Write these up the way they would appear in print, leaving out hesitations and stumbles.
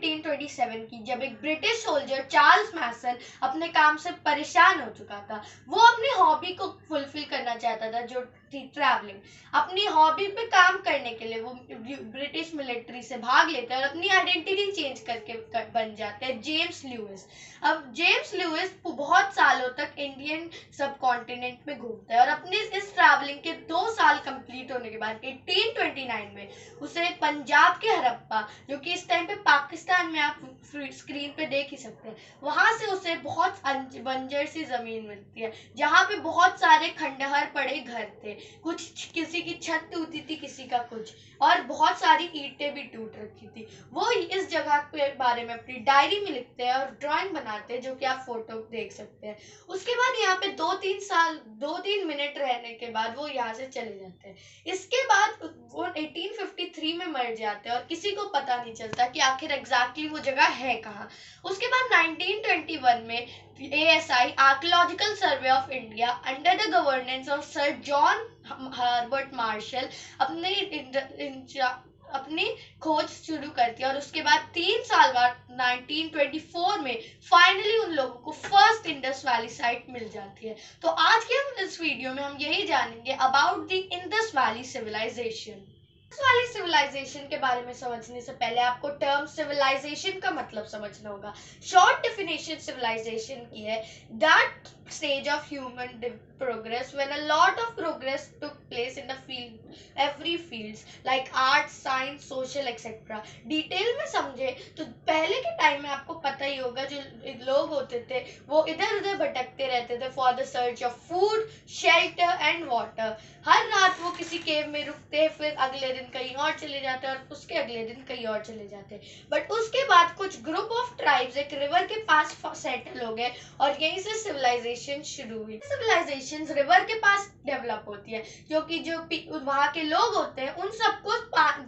1827 की, जब एक ब्रिटिश सोल्जर चार्ल्स मैसन अपने काम से परेशान हो चुका था। वो अपनी हॉबी को फुलफिल करना चाहता था, जो थी ट्रैवलिंग। अपनी हॉबी पे काम करने के लिए वो ब्रिटिश मिलिट्री से भाग लेते हैं और अपनी आइडेंटिटी चेंज करके बन जाते हैं जेम्स ल्यूइस। अब जेम्स ल्यूइस बहुत सालों तक इंडियन सब कॉन्टिनेंट में घूमता है और अपने इस ट्रैवलिंग के 2 साल कंप्लीट होने के बाद 1829 में उसे पंजाब के हड़प्पा, जो कि इस टाइम पे पाकिस्तान में आप स्क्रीन पे देख ही सकते हैं, वहां से उसे बहुत बंजर सी जमीन मिलती है, जहाँ पे बहुत सारे खंडहर पड़े घर थे। कुछ किसी की छत टूटी थी, किसी का कुछ, और बहुत सारी ईंटें भी टूट रखी थी। वो इस जगह के बारे में अपनी डायरी में लिखते हैं और ड्राइंग बनाते हैं, जो कि आप फोटो देख सकते हैं। उसके बाद यहाँ पे 2-3 मिनट रहने के बाद वो यहाँ से चले जाते हैं। इसके बाद वो 1853 में मर जाते हैं और किसी को पता नहीं चलता कि आखिर एग्जैक्टली वो जगह है कहाँ। उसके बाद 1921 में ASI, archaeological survey of India, under the governance of sir John Herbert Marshall, अपनी खोज शुरू करती है। और उसके बाद 3 साल बाद 1924 में फाइनली उन लोगों को फर्स्ट इंडस वैली साइट मिल जाती है। तो आज के हम इस वीडियो में हम यही जानेंगे about the Indus valley civilisation. Indus valley civilisation के बारे में समझने से पहले आपको टर्म सिविलाइजेशन का मतलब समझना होगा। शॉर्ट डेफिनेशन सिविलाइजेशन की है that stage of human progress when a lot of progress took place in the every fields like art, science, social etc. Detail में समझे तो पहले के टाइम में आपको पता ही होगा, जो लोग होते थे वो इधर उधर भटकते रहते थे for the search of food, shelter and water. हर रात वो किसी केव में रुकते, फिर अगले दिन कहीं और चले जाते और उसके अगले दिन कहीं और चले जाते। बट उसके बाद कुछ ग्रुप ऑफ ट्राइब्स एक रिवर के पास सेटल हो गए और यहीं से सिविलाइजेशन शुरू हुई। सिविलाइजेशन रिवर के पास डेवलप होती है क्योंकि जो वहाँ के लोग होते हैं उन सबको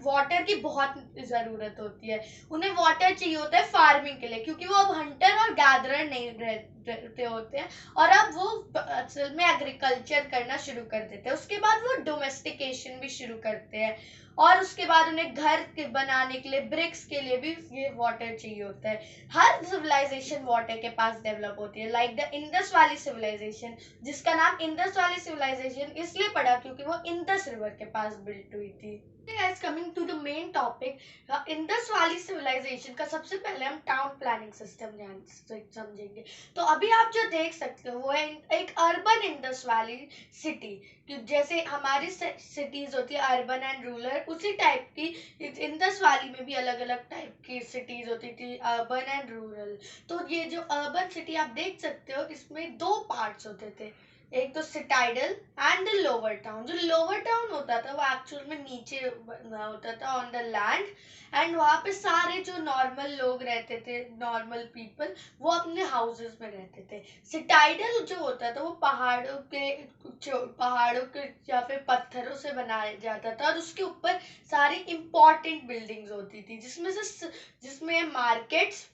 वाटर की बहुत जरूरत होती है। उन्हें वाटर चाहिए होता है फार्मिंग के लिए, क्योंकि वो अब हंटर और गैदरर नहीं रहते होते हैं और अब वो असल में एग्रीकल्चर करना शुरू कर देते हैं। उसके बाद वो डोमेस्टिकेशन भी शुरू करते हैं और उसके बाद उन्हें घर के बनाने के लिए, ब्रिक्स के लिए भी ये वाटर चाहिए होता है। हर सिविलाइजेशन वाटर के पास डेवलप होती है, like the Indus valley civilisation, जिसका नाम इंडस वैली सिविलाइजेशन इसलिए पड़ा क्योंकि वो इंडस रिवर के पास बिल्ट हुई थी। Guys, coming to the main topic, Indus valley civilisation का सबसे पहले हम टाउन प्लानिंग सिस्टम समझेंगे। तो अभी आप जो देख सकते हो वो है एक अर्बन इंडस वैली सिटी। जैसे हमारी सिटीज होती है अर्बन एंड रूरल, उसी टाइप की इंडस वैली में भी अलग अलग टाइप की सिटीज होती थी, अर्बन एंड रूरल। तो ये जो अर्बन सिटी आप देख सकते हो, इसमें 2 पार्ट्स होते थे, एक तो citadel and the lower town. जो लोअर टाउन होता था वो एक्चुअल में नीचे होता था ऑन द लैंड, एंड वहाँ पे सारे जो नॉर्मल लोग रहते थे, नॉर्मल पीपल, वो अपने हाउसेस में रहते थे। सिटाइडल जो होता था वो पहाड़ों के या फिर पत्थरों से बनाया जाता था और उसके ऊपर सारी इंपॉर्टेंट बिल्डिंग्स होती थी, जिसमें मार्केट्स,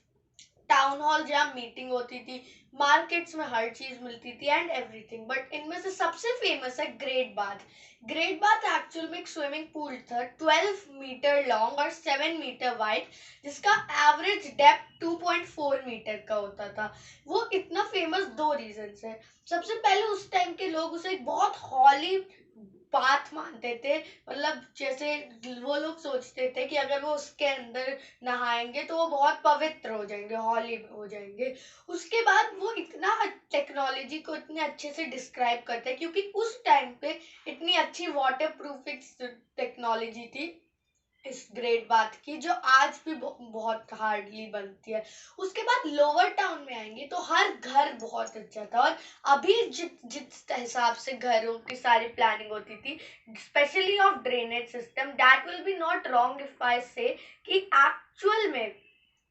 टाउन हॉल जहाँ मीटिंग होती थी, मार्केट्स में हर चीज मिलती थी एंड एवरीथिंग। बट इनमें से सबसे फेमस है great bath. Great bath actual में एक स्विमिंग पूल था, 12 मीटर लॉन्ग और 7 मीटर वाइड, जिसका एवरेज डेप्थ 2.4 मीटर का होता था। वो इतना फेमस 2 रीजन है। सबसे पहले उस टाइम के लोग उसे एक बहुत हॉली बात मानते थे, मतलब जैसे वो लोग सोचते थे कि अगर वो उसके अंदर नहाएंगे तो वो बहुत पवित्र हो जाएंगे, हॉली हो जाएंगे। उसके बाद वो इतना टेक्नोलॉजी को इतने अच्छे से डिस्क्राइब करते हैं क्योंकि उस टाइम पे इतनी अच्छी वाटर प्रूफिंग टेक्नोलॉजी थी इस ग्रेट बात की, जो आज भी बहुत हार्डली बनती है। उसके बाद लोअर टाउन में आएंगे तो हर घर बहुत अच्छा था और अभी जिस हिसाब से घरों की सारी प्लानिंग होती थी, specially of drainage system, that will be not wrong if I say कि एक्चुअल में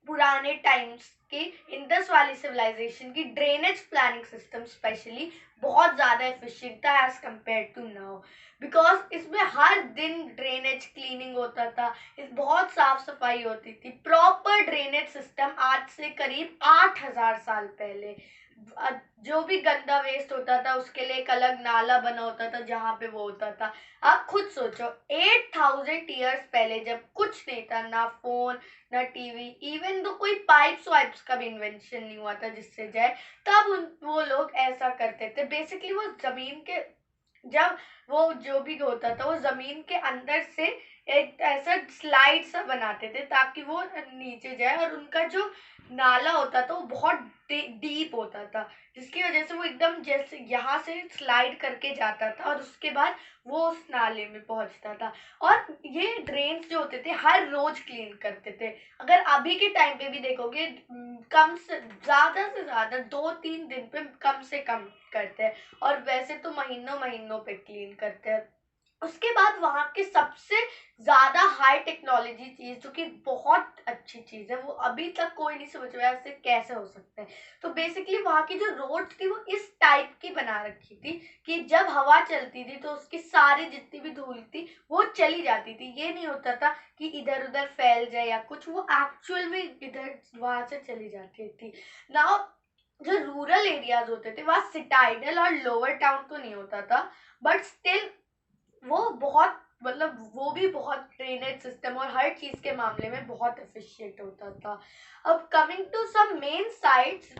पुराने टाइम्स की इंडस वैली सिविलाइजेशन की ड्रेनेज प्लानिंग सिस्टम स्पेशली बहुत ज्यादा एफिशिएंट था as compare to now, because इसमें हर दिन ड्रेनेज क्लीनिंग होता था, इस बहुत साफ सफाई होती थी। प्रॉपर ड्रेनेज सिस्टम आज से करीब 8000 साल पहले जो भी गंदा वेस्ट होता था उसके लिए एक अलग नाला बना होता था जहाँ पे वो होता था। आप खुद सोचो 8000 ईयर्स पहले जब कुछ नहीं था, ना फोन ना टीवी, इवन तो कोई पाइप्स वाइप्स का भी इन्वेंशन नहीं हुआ था जिससे जाए, तब वो लोग ऐसा करते थे। बेसिकली वो जमीन के, जब वो जो भी होता था वो जमीन के अंदर से एक ऐसा स्लाइड सा बनाते थे ताकि वो नीचे जाए, और उनका जो नाला होता था वो बहुत डीप होता था, जिसकी वजह से वो एकदम जैसे यहाँ से स्लाइड करके जाता था और उसके बाद वो उस नाले में पहुंचता था। और ये ड्रेन्स जो होते थे हर रोज क्लीन करते थे। अगर अभी के टाइम पे भी देखोगे कम से ज्यादा 2-3 दिन पे कम से कम करते हैं, और वैसे तो महीनों महीनों पे क्लीन करते हैं। उसके बाद वहां के सबसे ज्यादा हाई टेक्नोलॉजी चीज जो कि बहुत अच्छी चीज है, वो अभी तक कोई नहीं समझ रहा ऐसे कैसे हो सकता है। तो बेसिकली वहां की जो रोड थी वो इस टाइप की बना रखी थी कि जब हवा चलती थी तो उसकी सारी जितनी भी धूल थी वो चली जाती थी। ये नहीं होता था कि इधर उधर फैल जाए या कुछ, वो एक्चुअल में इधर वहां से चली जाती थी ना। जो रूरल एरियाज होते थे वहां सिटाइडल और लोअर टाउन तो नहीं होता था, बट स्टिल वो बहुत, मतलब वो भी बहुत ड्रेनेज सिस्टम और हर चीज के मामले में बहुत एफिशिएंट होता था। अब coming to some main sites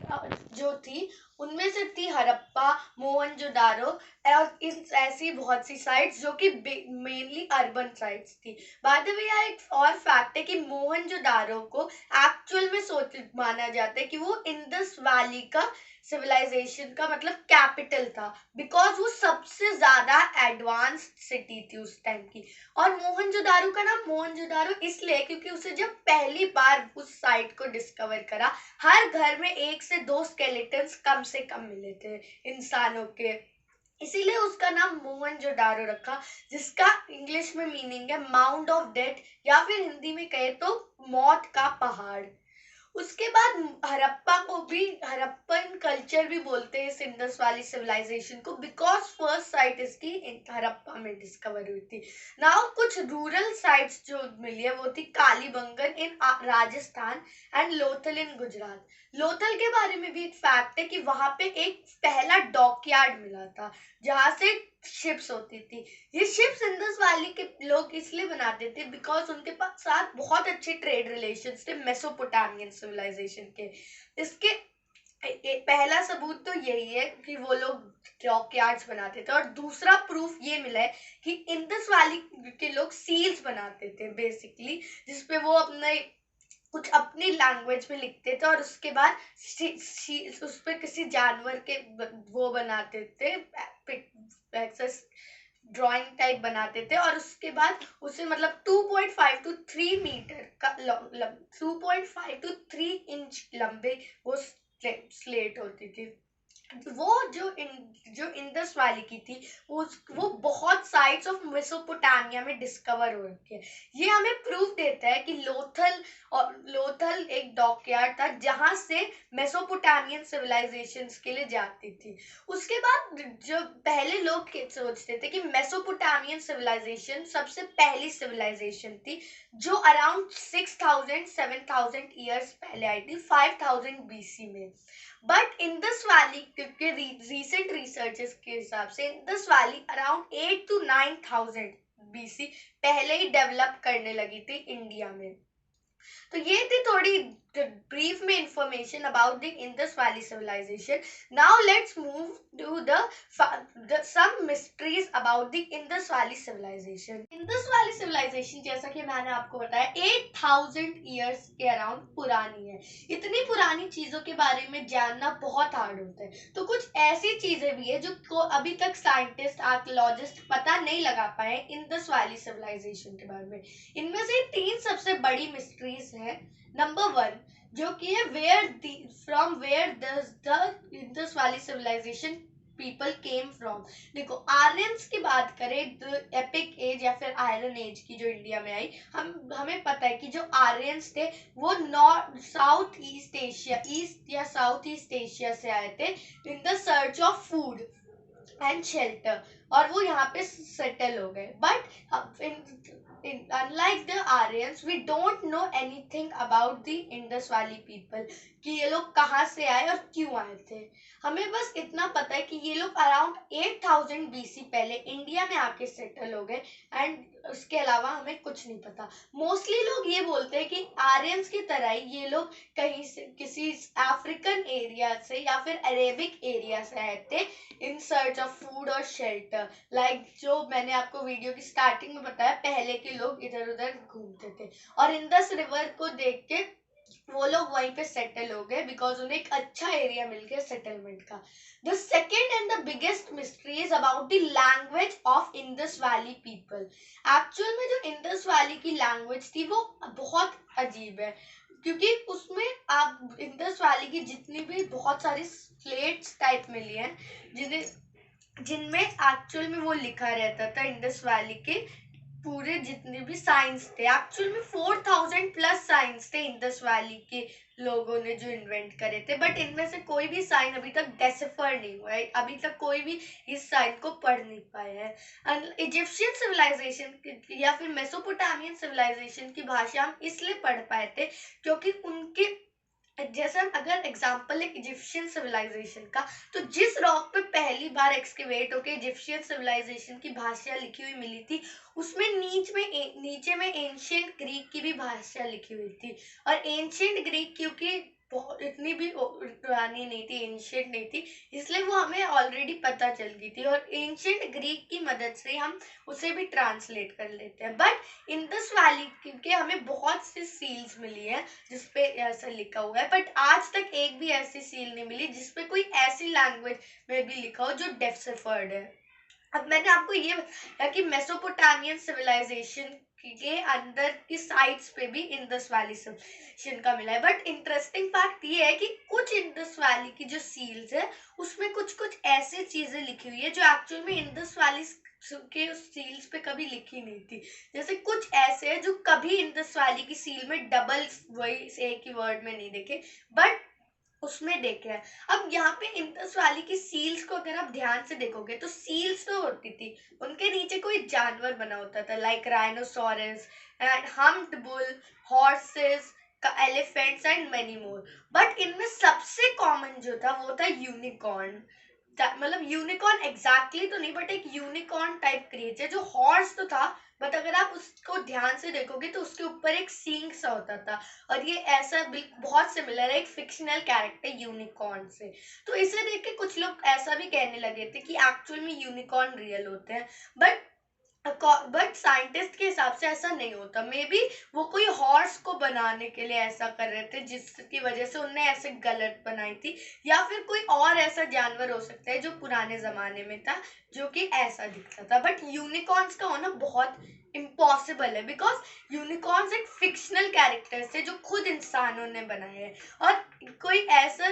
जो थी, उनमें से थी हड़प्पा, मोहनजोदारो, और इन ऐसी बहुत सी साइट्स जो कि मेनली अर्बन साइट्स थी। बाय द वे यहाँ एक और फैक्ट है कि मोहनजोदारो को एक्चुअल में सोच माना जाता है कि वो इंडस वैली का सिविलाइजेशन का मतलब कैपिटल था, बिकॉज वो सबसे ज्यादा एडवांस सिटी थी उस टाइम की। और मोहनजोदारो का नाम मोहनजोदारो इसलिए क्योंकि उसे जब पहली बार उस साइट को डिस्कवर करा, हर घर में 1 से 2 स्केलेटन्स कम से कम मिले थे इंसानों के, इसीलिए उसका नाम मोहनजोदारो रखा, जिसका इंग्लिश में मीनिंग है माउंट ऑफ डेथ, या फिर हिंदी में कहे तो मौत का पहाड़। उसके बाद हड़प्पा को भी हड़प्पन कल्चर भी बोलते हैं इस इंडस वैली सिविलाइजेशन को, बिकॉज फर्स्ट साइट इसकी हड़प्पा में डिस्कवर हुई थी। नाउ कुछ रूरल साइट्स जो मिली है वो थी कालीबंगन इन राजस्थान एंड लोथल इन गुजरात। लोथल के बारे में भी एक फैक्ट है कि वहां पे एक पहला डॉकयार्ड मिला था जहां से शिप्स होती थी। ये शिप्स इंडस वैली के लोग इसलिए बनाते थे बिकॉज उनके पास साथ बहुत अच्छे ट्रेड रिलेशंस थे मेसोपोटामियन सिविलाइजेशन के। इसके पहला सबूत तो यही है कि वो लोग डॉकयार्ड्स बनाते थे, और दूसरा प्रूफ ये मिला है कि इंडस वैली के लोग सील्स बनाते थे बेसिकली, जिसपे वो अपने कुछ अपनी लैंग्वेज में लिखते थे और उसके बाद उस पर किसी जानवर के वो बनाते थे, ड्राइंग टाइप बनाते थे, और उसके बाद उसे मतलब 2.5 to 3 मीटर का 2.5 to 3 इंच लंबे वो स्लेट होती थी। वो जो इंडस वैली की थी वो बहुत साइट्स ऑफ मेसोपोटामिया में डिस्कवर हो रखी है। ये हमें प्रूफ देता है कि लोथल एक डॉकयार्ड था जहां से मेसोपोटामियन सिविलाइजेशंस के लिए जाती थी। उसके बाद जो पहले लोग सोचते थे कि मेसोपोटामियन सिविलाइजेशन सबसे पहली सिविलाइजेशन थी जो अराउंड 6000-7000 ईयर्स पहले आई थी 5000 BC में। बट इंडस वैली के रिसेंट रिसर्चेस के हिसाब से Indus valley around 8 to 9000 BC पहले ही डेवलप करने लगी थी इंडिया में। तो ये थी थोड़ी brief में information about the Indus Valley civilization. Now let's move to the some mysteries about the Indus Valley civilization. Indus Valley civilization जैसा कि मैंने आपको बताया 8000 years के अराउंड पुरानी है। इतनी पुरानी चीजों के बारे में जानना बहुत हार्ड होता है, तो कुछ ऐसी चीजें भी है जो को अभी तक साइंटिस्ट आर्कियोलॉजिस्ट पता नहीं लगा पाए इंडस वैली सिविलाइजेशन के बारे में। इनमें से 3 सबसे बड़ी मिस्ट्रीज है। नंबर 1 जो कि है from where does the Indus valley civilisation people came from. देखो आर्यंस की बात करें द एपिक एज या फिर आयरन एज की जो इंडिया में आई, हमें पता है कि जो आर्यंस थे वो साउथ ईस्ट एशिया से आए थे in the search of food and shelter. और वो यहाँ पे सेटल हो गए. But unlike the Aryans we don't know anything about the Indus valley people कि ये लोग कहाँ से आए और क्यों आए थे. हमें बस इतना पता है कि ये लोग अराउंड 8000 BC पहले इंडिया में आके सेटल हो गए. एंड उसके अलावा हमें कुछ नहीं पता. मोस्टली लोग ये बोलते हैं कि आर्यंस की तरह ही ये लोग कहीं से किसी अफ्रीकन एरिया से या फिर अरेबिक एरिया से आए थे इन सर्च ऑफ फूड और शेल्टर. लाइक जो मैंने आपको वीडियो की स्टार्टिंग में बताया, पहले के लोग इधर उधर घूमते थे और इंडस रिवर को देख के वो लोग वहीं पे सेटल हो गए बिकॉज उन्हें एक अच्छा एरिया मिल गया सेटलमेंट का. The second and the biggest mystery is about the language of Indus valley people. Actual में जो इंडस वैली की लैंग्वेज थी वो बहुत अजीब है क्योंकि उसमें आप इंडस वैली की जितनी भी बहुत सारी स्लेट्स टाइप मिली हैं जिनमें एक्चुअल में वो लिखा रहता था इंडस वैली के पूरे जितने भी साइंस थे. एक्चुअल में 4000 प्लस साइंस थे इंडस वैली के लोगों ने जो इन्वेंट करे थे. बट इनमें से कोई भी साइन अभी तक डेसिफर नहीं हुआ है. अभी तक कोई भी इस साइन को पढ़ नहीं पाया है. इजिप्शियन सिविलाइजेशन या फिर मेसोपोटामियन सिविलाइजेशन की भाषा हम इसलिए पढ़ पाए थे क्योंकि उनके जैसे अगर एग्जाम्पल है इजिप्शियन सिविलाइजेशन का, तो जिस रॉक पे पहली बार एक्सकेवेट होके इजिप्शियन सिविलाइजेशन की भाषा लिखी हुई मिली थी उसमें नीचे में एंशियंट ग्रीक की भी भाषा लिखी हुई थी. और एंशियंट ग्रीक क्योंकि इतनी भी पुरानी नहीं थी, एंशियंट नहीं थी, इसलिए वो हमें ऑलरेडी पता चल गई थी और एंशियंट ग्रीक की मदद से हम उसे भी ट्रांसलेट कर लेते हैं. बट इंडस वैली क्योंकि हमें बहुत सी सील्स मिली है जिसपे ऐसा लिखा हुआ है, बट आज तक एक भी ऐसी सील नहीं मिली जिसपे कोई ऐसी लैंग्वेज में भी लिखा हो जो डेसिफर्ड है. अब मैंने आपको ये बताया कि मेसोपोटामियन सिविलाइजेशन के अंदर की साइट्स पे भी इंडस वैली सिविलाइजेशन का मिला है. बट इंटरेस्टिंग फैक्ट ये है कि कुछ इंडस वैली की जो सील्स है उसमें कुछ कुछ ऐसी चीजें लिखी हुई है जो एक्चुअल में इंडस वैली के सील्स पे कभी लिखी नहीं थी. जैसे कुछ ऐसे है जो कभी इंडस वैली की सील में डबल वही एक ही वर्ड में नहीं देखे बट उसमें देखे हैं. अब यहाँ पे इंडस वैली की सील्स को अगर आप ध्यान से देखोगे तो सील्स तो होती थी, उनके नीचे कोई जानवर बना होता था like rhinoceros and humped bull, horses, elephants and many more. But इनमें सबसे कॉमन जो था वो था यूनिकॉर्न. मतलब यूनिकॉर्न एग्जैक्टली तो नहीं बट एक यूनिकॉर्न टाइप क्रिएचर जो हॉर्स तो था बट अगर आप उसको ध्यान से देखोगे तो उसके ऊपर एक सींग सा होता था. और ये ऐसा बहुत सिमिलर है एक फिक्शनल कैरेक्टर यूनिकॉर्न से. तो इसे देख के कुछ लोग ऐसा भी कहने लगे थे कि एक्चुअल में यूनिकॉर्न रियल होते हैं. बट साइंटिस्ट के हिसाब से ऐसा नहीं होता. मे बी वो कोई हॉर्स को बनाने के लिए ऐसा कर रहे थे जिसकी वजह से उन्होंने ऐसे गलत बनाई थी, या फिर कोई और ऐसा जानवर हो सकता है जो पुराने जमाने में था जो कि ऐसा दिखता था. बट यूनिकॉर्न्स का होना बहुत इम्पॉसिबल है बिकॉज यूनिकॉर्न्स एक फिक्शनल कैरेक्टर्स थे जो खुद इंसानों ने बनाए हैं. और कोई ऐसा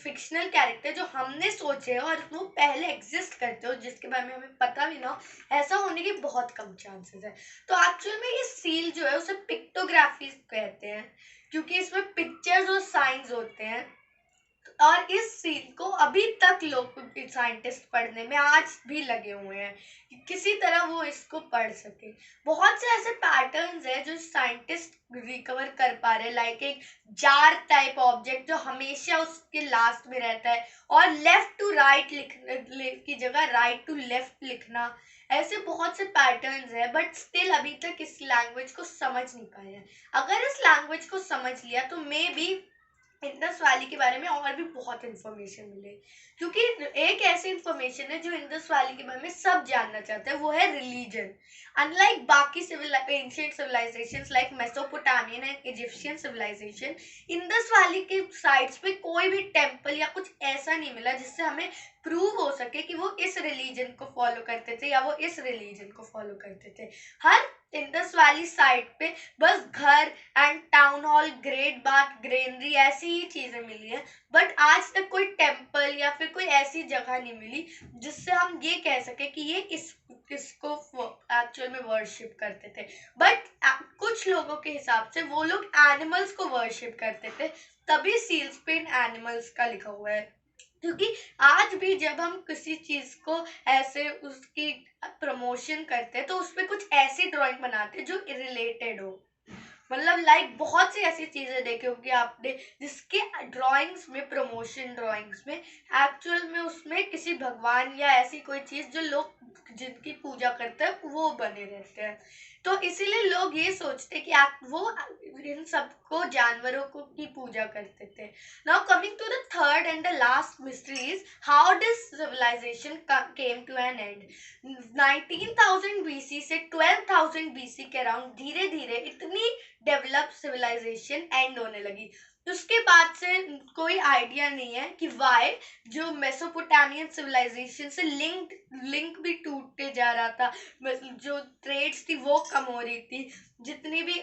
फिक्शनल कैरेक्टर जो हमने सोचे और वो पहले एग्जिस्ट करते हो जिसके बारे में हमें पता भी ना हो, ऐसा होने के बहुत कम चांसेस है. तो एक्चुअल में ये सील जो है उसे पिक्टोग्राफी कहते हैं क्योंकि इसमें पिक्चर्स और साइंस होते हैं. और इस सील को अभी तक लोग साइंटिस्ट पढ़ने में आज भी लगे हुए हैं कि किसी तरह वो इसको पढ़ सके. बहुत से ऐसे पैटर्न्स है जो साइंटिस्ट रिकवर कर पा रहे हैं लाइक एक जार टाइप ऑब्जेक्ट जो हमेशा उसके लास्ट में रहता है और लेफ्ट टू राइट लिखने की जगह राइट टू लेफ्ट लिखना. ऐसे बहुत से पैटर्न्स है बट स्टिल अभी तक इस लैंग्वेज को समझ नहीं पाए हैं. अगर इस लैंग्वेज को समझ लिया तो मे बी इंडस वैली के बारे में और भी बहुत इंफॉर्मेशन मिले क्योंकि एक ऐसी इंफॉर्मेशन है जो इंडस वैली के बारे में सब जानना चाहते हैं, वो है रिलीजन. अनलाइक बाकी ancient civilisations like Mesopotamian and Egyptian civilisation, Indus valley के साइट्स पे कोई भी टेम्पल या कुछ ऐसा नहीं मिला जिससे हमें प्रूव हो सके कि वो इस रिलीजन को फॉलो करते थे या वो इस रिलीजन को फॉलो करते थे. हर इंडस वैली साइट पे बस घर and town hall, great bath, granary ऐसी ही चीजें मिली है. बट आज तक कोई टेम्पल या फिर कोई ऐसी जगह नहीं मिली जिससे हम ये कह सके कि ये इसको एक्चुअल में वर्शिप करते थे. बट कुछ लोगों के हिसाब से वो लोग एनिमल्स को वर्शिप करते थे, तभी सील्स पे इन एनिमल्स का लिखा हुआ है. क्योंकि आज भी जब हम किसी चीज को ऐसे उसकी प्रमोशन करते हैं तो उसमें कुछ ऐसी ड्राइंग बनाते हैं जो रिलेटेड हो। मतलब लाइक बहुत सी ऐसी चीजें देखी होगी आपने जिसके ड्राइंग्स में, प्रमोशन ड्राइंग्स में एक्चुअल में उसमें किसी भगवान या ऐसी कोई चीज जो लोग जिनकी पूजा करते हैं वो बने रहते हैं। तो इसीलिए लोग ये सोचते कि वो इन सबको जानवरों को की पूजा करते थे। Now coming to the third and the last mystery is how this civilisation came to an end. 19,000 BC से 12,000 बीसी के अराउंड धीरे धीरे इतनी डेवलप सिविलाइजेशन एंड होने लगी। उसके बाद से कोई आइडिया नहीं है कि वाई जो मेसोपोटामियन सिविलाइजेशन से लिंक भी टूटते जा रहा था, जो ट्रेड्स थी वो कम हो रही थी, जितनी भी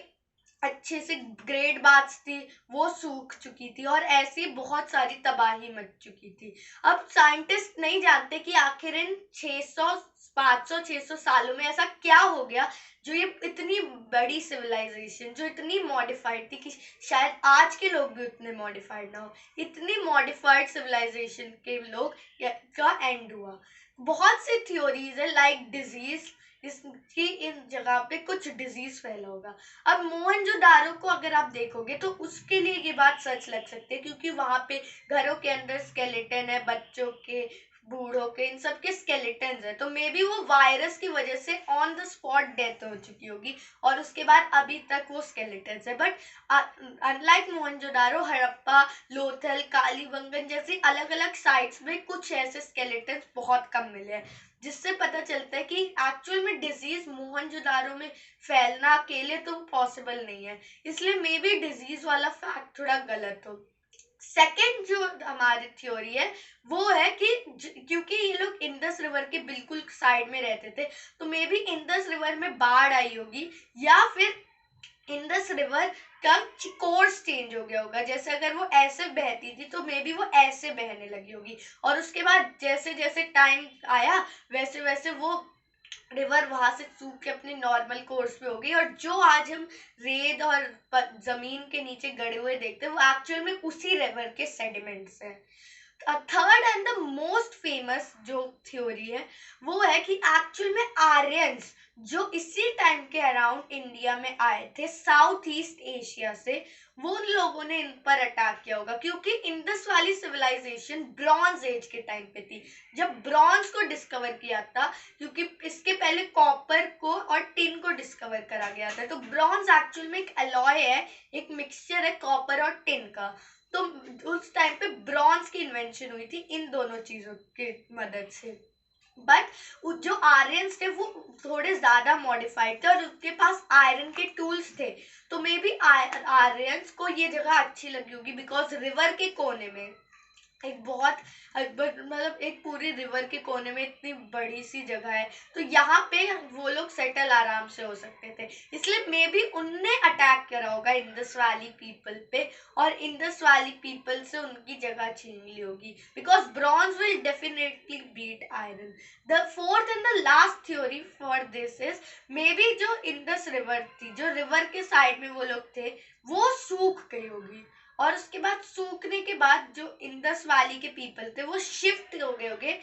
अच्छे से ग्रेट बात थी वो सूख चुकी थी और ऐसी बहुत सारी तबाही मच चुकी थी। अब साइंटिस्ट नहीं जानते कि आखिर इन 600 500 600 सालों में ऐसा क्या हो गया जो ये इतनी बड़ी सिविलाइजेशन जो इतनी मॉडिफाइड थी कि शायद आज के लोग भी उतने मॉडिफाइड ना हो, इतनी मॉडिफाइड सिविलाइजेशन के लोग का एंड हुआ। बहुत सी थ्योरीज है लाइक डिजीज, इसकी इन जगह पे कुछ डिजीज फैला होगा। अब मोहनजोदारो को अगर आप देखोगे तो उसके लिए ये बात सच लग सकती है क्योंकि वहां पे घरों के अंदर स्केलेटन है, बच्चों के, बूढ़ों के, इन सब के स्केलेटन है। तो मे बी वो वायरस की वजह से ऑन द स्पॉट डेथ हो चुकी होगी और उसके बाद अभी तक वो स्केलेटन है। बट अनलाइक मोहनजोदारो, हड़प्पा, लोथल, कालीबंगन जैसी अलग अलग साइट्स में कुछ ऐसे स्केलेटन बहुत कम मिले हैं, जिससे पता चलता है कि एक्चुअल में डिजीज मोहनजोदारो में फैलना अकेले तो पॉसिबल नहीं है। इसलिए मे बी डिजीज वाला फैक्ट थोड़ा गलत हो। सेकेंड जो हमारी थ्योरी है वो है कि क्योंकि ये लोग इंडस रिवर के बिल्कुल साइड में रहते थे तो मे बी इंडस रिवर में बाढ़ आई होगी या फिर इंडस रिवर का कोर्स चेंज हो गया होगा। जैसे अगर वो ऐसे बहती थी तो मे बी वो ऐसे बहने लगी होगी और उसके बाद जैसे जैसे टाइम आया वैसे वैसे वो रिवर वहां से सूख के अपने नॉर्मल कोर्स पे हो गई और जो आज हम रेत और जमीन के नीचे गड़े हुए देखते हैं वो एक्चुअल में उसी रिवर के सेडिमेंट्स हैं। Third and the most famous जो थ्योरी है वो है कि एक्चुअल में आर्यंस जो इसी टाइम के अराउंड इंडिया में आए थे साउथ ईस्ट एशिया से, वो उन लोगों ने इन पर अटैक किया होगा क्योंकि इंडस वाली सिविलाइजेशन ब्रॉन्ज एज के टाइम पे थी जब ब्रॉन्ज को डिस्कवर किया था, क्योंकि इसके पहले कॉपर को और टिन को डिस्कवर करा गया था। तो ब्रॉन्ज एक्चुअल में एक अलॉय है, एक मिक्सचर है कॉपर और टिन का। तो उस टाइम पे ब्रॉन्ज की इन्वेंशन हुई थी इन दोनों चीजों की मदद से। बट जो आर्यंस थे वो थोड़े ज्यादा मॉडिफाइड थे और उनके पास आयरन के टूल्स थे। तो मे बी आर्यंस को ये जगह अच्छी लगी होगी बिकॉज रिवर के कोने में एक बहुत मतलब एक पूरी रिवर के कोने में इतनी बड़ी सी जगह है तो यहाँ पे वो लोग सेटल आराम से हो सकते थे। इसलिए मे बी उनने अटैक करा होगा इंडस वैली पीपल पे और इंडस वैली पीपल से उनकी जगह छीन ली होगी because bronze will definitely beat iron. The fourth and the last theory for this is maybe जो इंडस रिवर थी, जो रिवर के साइड में वो लोग थे वो सूख गई होगी और उसके बाद सूखने के बाद जो इंडस वैली के पीपल थे वो शिफ्ट हो गए होंगे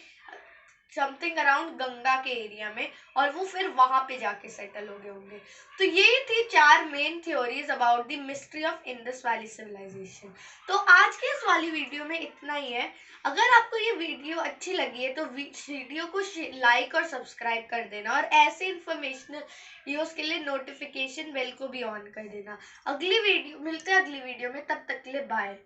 समथिंग अराउंड गंगा के एरिया में और वो फिर वहां पे जाके सेटल हो गए होंगे। तो ये थी 4 main theories about the mystery of Indus valley civilisation. तो आज के इस वाली वीडियो में इतना ही है। अगर आपको ये वीडियो अच्छी लगी है तो वीडियो को लाइक और सब्सक्राइब कर देना और ऐसे इंफॉर्मेशनल वीडियोस के लिए नोटिफिकेशन बेल को भी ऑन कर देना। अगली वीडियो मिलते हैं अगली वीडियो में, तब तक के लिए बाय।